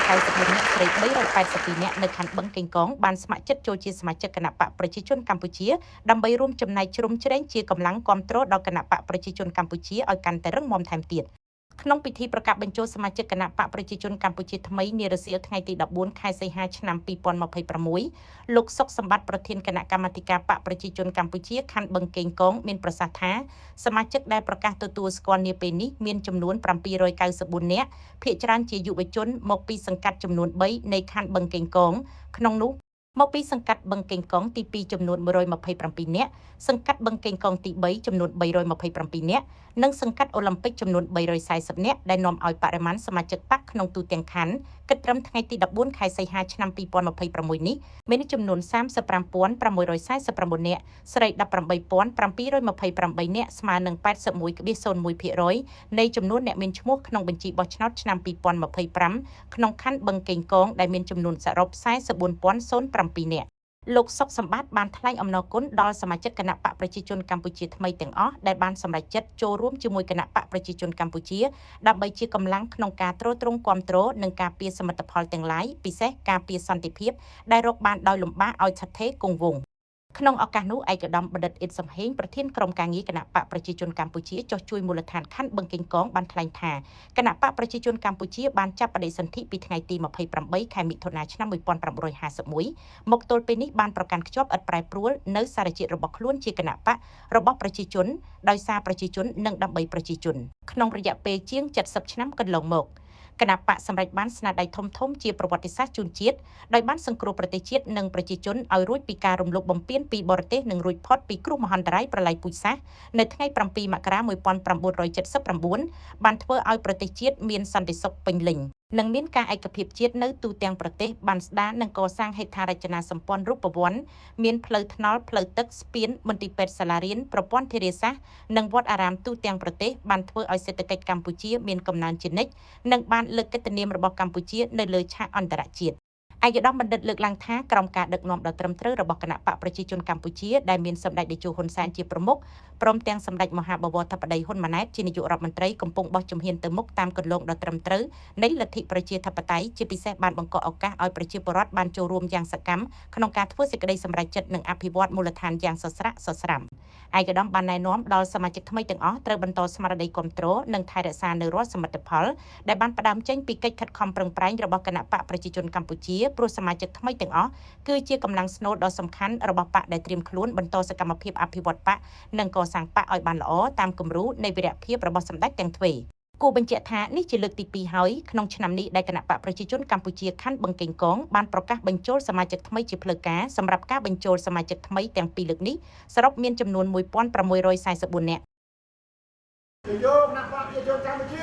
នាក់ស្រី382នាក់នៅខណ្ឌបឹងកេងកងបានស្ម័គ្រចិត្តចូលជាសមាជិកគណៈបកប្រជាជនកម្ពុជាដើម្បីរួមចំណែកជ្រោមជ្រែងជាកម្លាំងគាំទ្រដល់គណៈបកប្រជាជនកម្ពុជាឲ្យកាន់តែរឹងមាំថែមទៀតក្នុងពិធីប្រកាសបញ្ចូលសមាជិកគណៈបកប្រជាជនកម្ពុជាថ្មីនារសៀលថ្ងៃទី14ខែសីហាឆ្នាំ2026លោកសុកសម្បត្តិប្រធានគណៈកម្មាធិការបកប្រជាជនកម្ពុជាខណ្ឌបឹងកេងកងមានប្រសាសន៍ថាសមាជិកដែលប្រកាសទទួលស្គាល់នាពេលនេះមានចំនួន794នាក់ភាគច្រើនជាយុវជនមកពីសង្កាត់ចំនួន3នៃខណ្ឌបឹងកេងកងក្នុងនោះមកពីសង្កាត់បឹងកេងកងទី2ចំនួន127នាក់សង្កាត់បឹងកេងកងទី3ចំនួន327នាក់និងសង្កាត់អូឡ িম্প ិកចំនួន340នាក់ដែលនាំឲ្យបរិមាណសមាជិកបកក្នុងទូទាំងខណ្ឌគិតត្រឹមថ្ងៃទី14ខែសីហាឆ្នាំ2026នេះមានចំនួន35,649នាក់ស្រី18,728នាក់ស្មើនឹង 81.01% នៃចំនួនអ្នកមានឈ្មោះក្នុងបញ្ជីបោះឆ្នោតឆ្នាំ2025ក្នុងខណ្ឌបឹងកេងកងដែលមានចំនួនសរុប44,007នាក់លោកសុកសម្បត្តិបានថ្លែងអំណរគុណដល់សមាជិកគណៈបកប្រជាជនកម្ពុជាថ្មីទាំងអស់ដែលបានសម្រេចចិត្តចូលរួមជាមួយគណៈបកប្រជាជនកម្ពុជាដើម្បីជាកម្លាំងក្នុងការទ្រទ្រង់គាំទ្រនិងការពារសមិទ្ធផលទាំងឡាយពិសេសការពារសន្តិភាពដែលរកបានដោយលំបាកឲ្យស្ថិតស្ថេរគង់វង្សក្នុងឱកាសនោះឯកឧត្តមបណ្ឌិតអ៊ិតសំហេងប្រធានក្រុមការងារគណៈបកប្រជាជនកម្ពុជាចុះជួយមូលដ្ឋានខណ្ឌបឹងកេងកងបានថ្លែងថាគណៈបកប្រជាជនកម្ពុជាបានចាប់បដិសន្ធិពីថ្ងៃទី28ខែមិថុនាឆ្នាំ1951មកទល់ពេលនេះបានប្រកាន់ខ្ជាប់ឥតប្រែប្រួលនៅសារជាតិរបស់ខ្លួនជាគណៈបករបស់ប្រជាជនដោយសារប្រជាជននិងដើម្បីប្រជាជនក្នុងរយៈពេលជាង70ឆ្នាំកន្លងមកគណៈបកសម្រេចបានស្នាដៃធំៗជាប្រវត្តិសាស្ត្រជូនជាតិដោយបានសង្គ្រោះប្រទេសជាតិនិងប្រជាជនឲ្យរួចពីការរំលោភបំពានពីបរទេសនិងរួចផុតពីគ្រោះមហន្តរាយប្រល័យពូជសាសន៍នៅថ្ងៃ7មករា1979បានធ្វើឲ្យប្រទេសជាតិមានសន្តិសុខពេញលេញនិងមានការឯកភាពជាតិនៅទូទាំងប្រទេសបានស្ដារនិងកសាងហេដ្ឋារចនាសម្ព័ន្ធរូបវន្តមានផ្លូវថ្នល់ផ្លូវទឹកស្ពានមន្ទីរពេទ្យសាលារៀនប្រព័ន្ធធារាសាស្ត្រនិងវត្តអារាមទូទាំងប្រទេសបានធ្វើឲ្យសេដ្ឋកិច្ចកម្ពុជាមានកំណើនជានិច្ចនិងបានលើកកិត្តិនាមរបស់កម្ពុជានៅលើឆាកអន្តរជាតិឯកឧត្តមបណ្ឌិតលើកឡើងថាក្រោមការដឹកនាំដ៏ត្រឹមត្រូវរបស់គណៈបកប្រជាជនកម្ពុជាដែលមានសម្ដេចតេជោហ៊ុនសែនជាប្រមុខព្រមទាំងសម្ដេចមហាបវរធិបតីហ៊ុនម៉ាណែតជានាយករដ្ឋមន្ត្រីកំពុងបោះជំហានទៅមុខតាមគន្លងដ៏ត្រឹមត្រូវនៃលទ្ធិប្រជាធិបតេយ្យជាពិសេសបានបង្កឱកាសឲ្យប្រជាពលរដ្ឋបានចូលរួមយ៉ាងសកម្មក្នុងការធ្វើសេចក្តីសម្រេចចិត្តនិងអភិវឌ្ឍមូលដ្ឋានយ៉ាងសស្រាក់សស្រាំឯកឧត្តមបានណែនាំដល់សមាជិកថ្មីទាំងអស់ត្រូវបន្តស្មារតីគាំទ្រនិងថែរក្សានូវរាល់សមិទ្ធផលដែលបានផ្ដើមចេញពីកិច្ចខិតខំប្រឹងប្រែងរបស់គណៈបកប្រជាជនកម្ពុជាព្រោះសមាជិកថ្មីទាំងអស់គឺជាកម្លាំងស្នូលដ៏សំខាន់របស់បកដែលត្រៀមខ្លួនបន្តសកម្មភាពអភិវឌ្ឍបកនិងកសាងបកឲ្យបានល្អតាមគំរូនៃវីរភាពរបស់សម្ដេចទាំងទ្វេគូបញ្ជាក់ថានេះជាលើកទី2ហើយក្នុងឆ្នាំនេះដែលគណៈបកប្រជាជនកម្ពុជាខណ្ឌបឹងកេងកងបានប្រកាសបញ្ចូលសមាជិកថ្មីជាផ្លូវការសម្រាប់ការបញ្ចូលសមាជិកថ្មីទាំងពីរលើកនេះសរុបមានចំនួន1644នាក់យកគណៈបកប្រជាជនកម្ពុជា